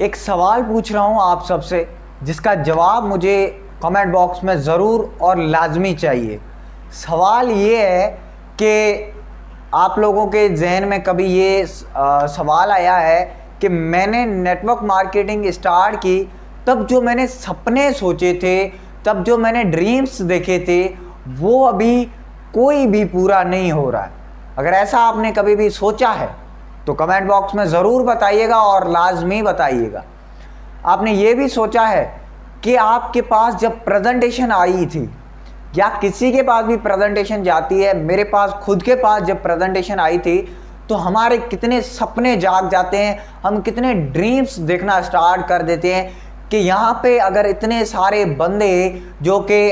एक सवाल पूछ रहा हूँ आप सबसे, जिसका जवाब मुझे कमेंट बॉक्स में ज़रूर और लाजमी चाहिए। सवाल ये है कि आप लोगों के जहन में कभी ये सवाल आया है कि मैंने नेटवर्क मार्केटिंग स्टार्ट की, तब जो मैंने सपने सोचे थे, तब जो मैंने ड्रीम्स देखे थे, वो अभी कोई भी पूरा नहीं हो रहा है। अगर ऐसा आपने कभी भी सोचा है तो कमेंट बॉक्स में ज़रूर बताइएगा और लाजमी बताइएगा। आपने ये भी सोचा है कि आपके पास जब प्रेजेंटेशन आई थी, या किसी के पास भी प्रेजेंटेशन जाती है, मेरे पास खुद के पास जब प्रेजेंटेशन आई थी, तो हमारे कितने सपने जाग जाते हैं, हम कितने ड्रीम्स देखना स्टार्ट कर देते हैं कि यहाँ पे अगर इतने सारे बंदे जो कि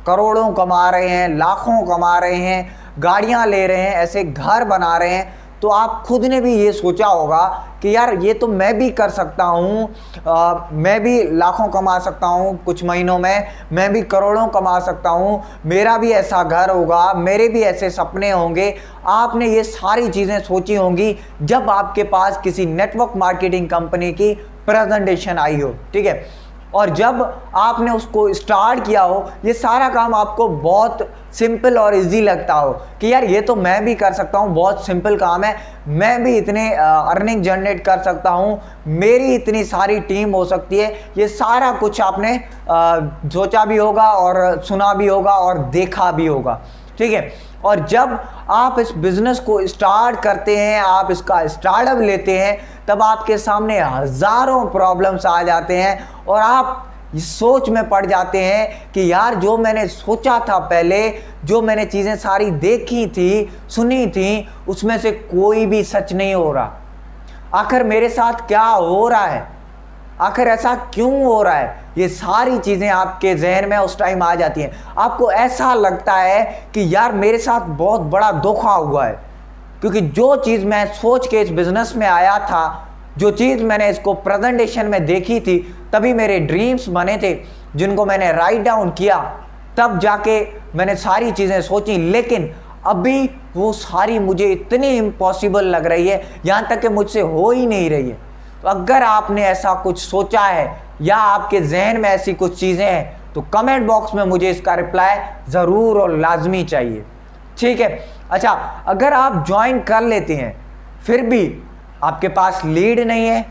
करोड़ों कमा रहे हैं, लाखों कमा रहे हैं, गाड़ियाँ ले रहे हैं, ऐसे घर बना रहे हैं, तो आप खुद ने भी ये सोचा होगा कि यार ये तो मैं भी कर सकता हूँ, मैं भी लाखों कमा सकता हूँ कुछ महीनों में, मैं भी करोड़ों कमा सकता हूँ, मेरा भी ऐसा घर होगा, मेरे भी ऐसे सपने होंगे। आपने ये सारी चीज़ें सोची होंगी जब आपके पास किसी नेटवर्क मार्केटिंग कंपनी की प्रेजेंटेशन आई हो, ठीक है। और जब आपने उसको स्टार्ट किया हो, ये सारा काम आपको बहुत सिंपल और इजी लगता हो कि यार ये तो मैं भी कर सकता हूँ, बहुत सिंपल काम है, मैं भी इतने अर्निंग जनरेट कर सकता हूँ, मेरी इतनी सारी टीम हो सकती है। ये सारा कुछ आपने सोचा भी होगा और सुना भी होगा और देखा भी होगा, ठीक है। और जब आप इस बिज़नेस को स्टार्ट करते हैं, आप इसका स्टार्टअप लेते हैं, तब आपके सामने हज़ारों प्रॉब्लम्स आ जाते हैं और आप इस सोच में पड़ जाते हैं कि यार जो मैंने सोचा था पहले, जो मैंने चीज़ें सारी देखी थी, सुनी थी, उसमें से कोई भी सच नहीं हो रहा। आखिर मेरे साथ क्या हो रहा है, आखिर ऐसा क्यों हो रहा है, ये सारी चीज़ें आपके जहन में उस टाइम आ जाती हैं। आपको ऐसा लगता है कि यार मेरे साथ बहुत बड़ा धोखा हुआ है, क्योंकि जो चीज़ मैं सोच के इस बिज़नेस में आया था, जो चीज़ मैंने इसको प्रेजेंटेशन में देखी थी, तभी मेरे ड्रीम्स बने थे, जिनको मैंने राइट डाउन किया, तब जाके मैंने सारी चीज़ें सोची, लेकिन अभी वो सारी मुझे इतनी इम्पॉसिबल लग रही है, यहाँ तक कि मुझसे हो ही नहीं रही है। तो अगर आपने ऐसा कुछ सोचा है या आपके जहन में ऐसी कुछ चीज़ें हैं, तो कमेंट बॉक्स में मुझे इसका रिप्लाई ज़रूर और लाजमी चाहिए, ठीक है। अच्छा, अगर आप ज्वाइन कर लेते हैं फिर भी आपके पास लीड नहीं है,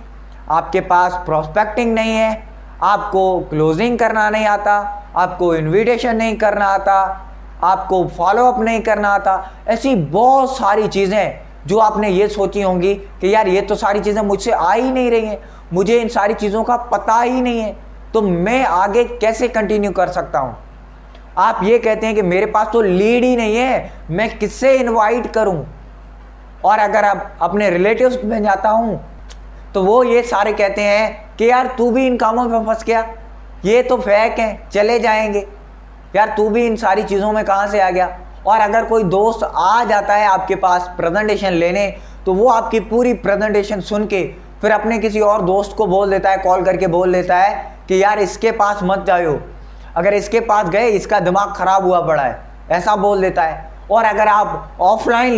आपके पास प्रोस्पेक्टिंग नहीं है, आपको क्लोजिंग करना नहीं आता, आपको इन्विटेशन नहीं करना आता, आपको फॉलोअप नहीं करना आता, ऐसी बहुत सारी चीज़ें जो आपने ये सोची होंगी कि यार ये तो सारी चीज़ें मुझसे आ ही नहीं रही हैं, मुझे इन सारी चीज़ों का पता ही नहीं है, तो मैं आगे कैसे कंटिन्यू कर सकता हूँ। आप ये कहते हैं कि मेरे पास तो लीड ही नहीं है, मैं किससे इनवाइट करूँ। और अगर आप अपने रिलेटिव्स में जाता हूँ तो वो ये सारे कहते हैं कि यार तू भी इन कामों में फंस गया, ये तो फेक है, चले जाएंगे, यार तू भी इन सारी चीज़ों में कहाँ से आ गया। और अगर कोई दोस्त आ जाता है आपके पास प्रेजेंटेशन लेने, तो वो आपकी पूरी प्रेजेंटेशन सुन के फिर अपने किसी और दोस्त को बोल देता है, कॉल करके बोल देता है कि यार इसके पास मत जाओ, अगर इसके पास गए इसका दिमाग ख़राब हुआ पड़ा है, ऐसा बोल देता है। और अगर आप ऑफलाइन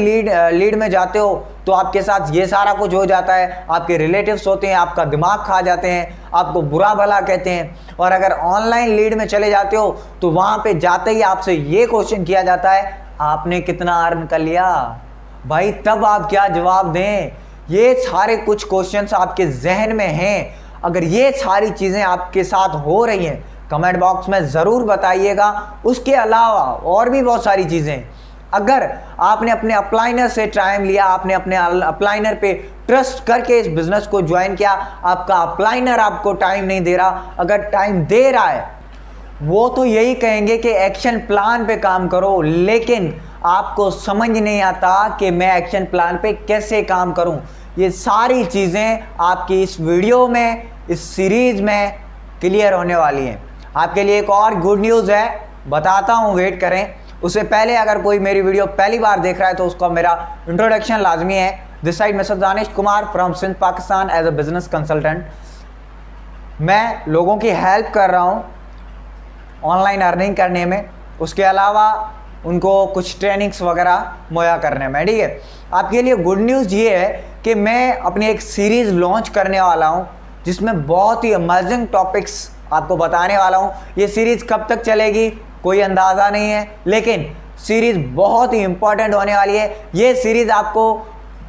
लीड में जाते हो तो आपके साथ ये सारा कुछ हो जाता है, आपके रिलेटिव्स होते हैं, आपका दिमाग खा जाते हैं, आपको बुरा भला कहते हैं। और अगर ऑनलाइन लीड में चले जाते हो तो वहाँ पे जाते ही आपसे ये क्वेश्चन किया जाता है, आपने कितना अर्न कर लिया भाई, तब आप क्या जवाब दें। ये सारे कुछ क्वेश्चंस आपके जहन में हैं। अगर ये सारी चीज़ें आपके साथ हो रही हैं, कमेंट बॉक्स में ज़रूर बताइएगा। उसके अलावा और भी बहुत सारी चीज़ें, अगर आपने अपने अपलाइनर से टाइम लिया, आपने अपने अपलाइनर पे ट्रस्ट करके इस बिज़नेस को ज्वाइन किया, आपका अपलाइनर आपको टाइम नहीं दे रहा, अगर टाइम दे रहा है, वो तो यही कहेंगे कि एक्शन प्लान पे काम करो, लेकिन आपको समझ नहीं आता कि मैं एक्शन प्लान पे कैसे काम करूं। ये सारी चीज़ें आपकी इस वीडियो में, इस सीरीज़ में क्लियर होने वाली हैं। आपके लिए एक और गुड न्यूज़ है, बताता हूं, वेट करें। उससे पहले अगर कोई मेरी वीडियो पहली बार देख रहा है तो उसका मेरा इंट्रोडक्शन लाजमी है। This side mister Danish Kumar from Sindh Pakistan as a business consultant. मैं लोगों की हेल्प कर रहा हूँ ऑनलाइन अर्निंग करने में, उसके अलावा उनको कुछ ट्रेनिंग्स वगैरह मुहैया करने में, ठीक है। आपके लिए गुड न्यूज़ ये है कि मैं अपनी एक सीरीज़ लॉन्च करने वाला हूँ जिसमें बहुत ही अमेजिंग टॉपिक्स आपको बताने वाला हूँ। ये सीरीज़ कब तक चलेगी कोई अंदाज़ा नहीं है, लेकिन सीरीज़ बहुत ही इंपॉर्टेंट होने वाली है। ये सीरीज़ आपको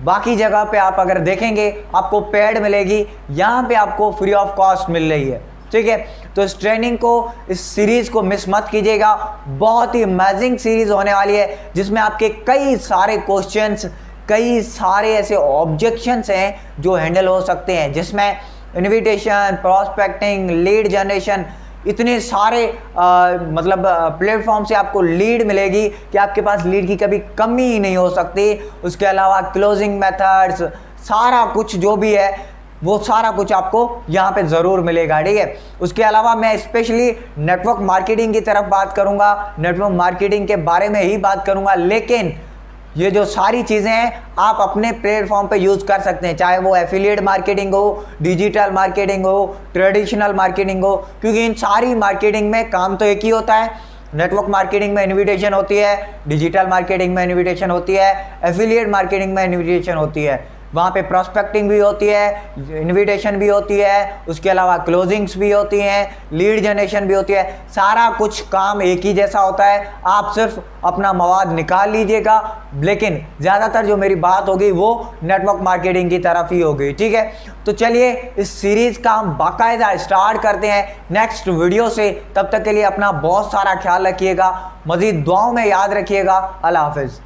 बाकी जगह पे आप अगर देखेंगे आपको पेड मिलेगी, यहाँ पे आपको फ्री ऑफ कॉस्ट मिल रही है, ठीक है। तो इस ट्रेनिंग को, इस सीरीज़ को मिस मत कीजिएगा। बहुत ही अमेजिंग सीरीज़ होने वाली है जिसमें आपके कई सारे क्वेश्चंस, कई सारे ऐसे ऑब्जेक्शंस हैं जो हैंडल हो सकते हैं, जिसमें इन्विटेशन, प्रॉस्पेक्टिंग, लीड जनरेशन, इतने सारे मतलब प्लेटफॉर्म से आपको लीड मिलेगी कि आपके पास लीड की कभी कमी ही नहीं हो सकती। उसके अलावा क्लोजिंग मेथड्स, सारा कुछ जो भी है वो सारा कुछ आपको यहाँ पे ज़रूर मिलेगा, ठीक है। उसके अलावा मैं स्पेशली नेटवर्क मार्केटिंग की तरफ बात करूँगा, नेटवर्क मार्केटिंग के बारे में ही बात करूँगा, लेकिन ये जो सारी चीज़ें हैं आप अपने प्लेटफॉर्म पे यूज़ कर सकते हैं, चाहे वो एफिलिएट मार्केटिंग हो, डिजिटल मार्केटिंग हो, ट्रेडिशनल मार्केटिंग हो, क्योंकि इन सारी मार्केटिंग में काम तो एक ही होता है। नेटवर्क मार्केटिंग में इन्विटेशन होती है, डिजिटल मार्केटिंग में इन्विटेशन होती है, एफिलिएट मार्केटिंग में इन्विटेशन होती है, वहाँ पे प्रॉस्पेक्टिंग भी होती है, इन्विटेशन भी होती है, उसके अलावा क्लोजिंग्स भी होती हैं, लीड जनरेशन भी होती है। सारा कुछ काम एक ही जैसा होता है, आप सिर्फ अपना मवाद निकाल लीजिएगा, लेकिन ज़्यादातर जो मेरी बात होगी वो नेटवर्क मार्केटिंग की तरफ ही होगी, ठीक है। तो चलिए इस सीरीज़ का हम बाकायदा स्टार्ट करते हैं नेक्स्ट वीडियो से। तब तक के लिए अपना बहुत सारा ख्याल रखिएगा, मज़ीद दुआओं में याद रखिएगा। अल्लाह हाफिज़।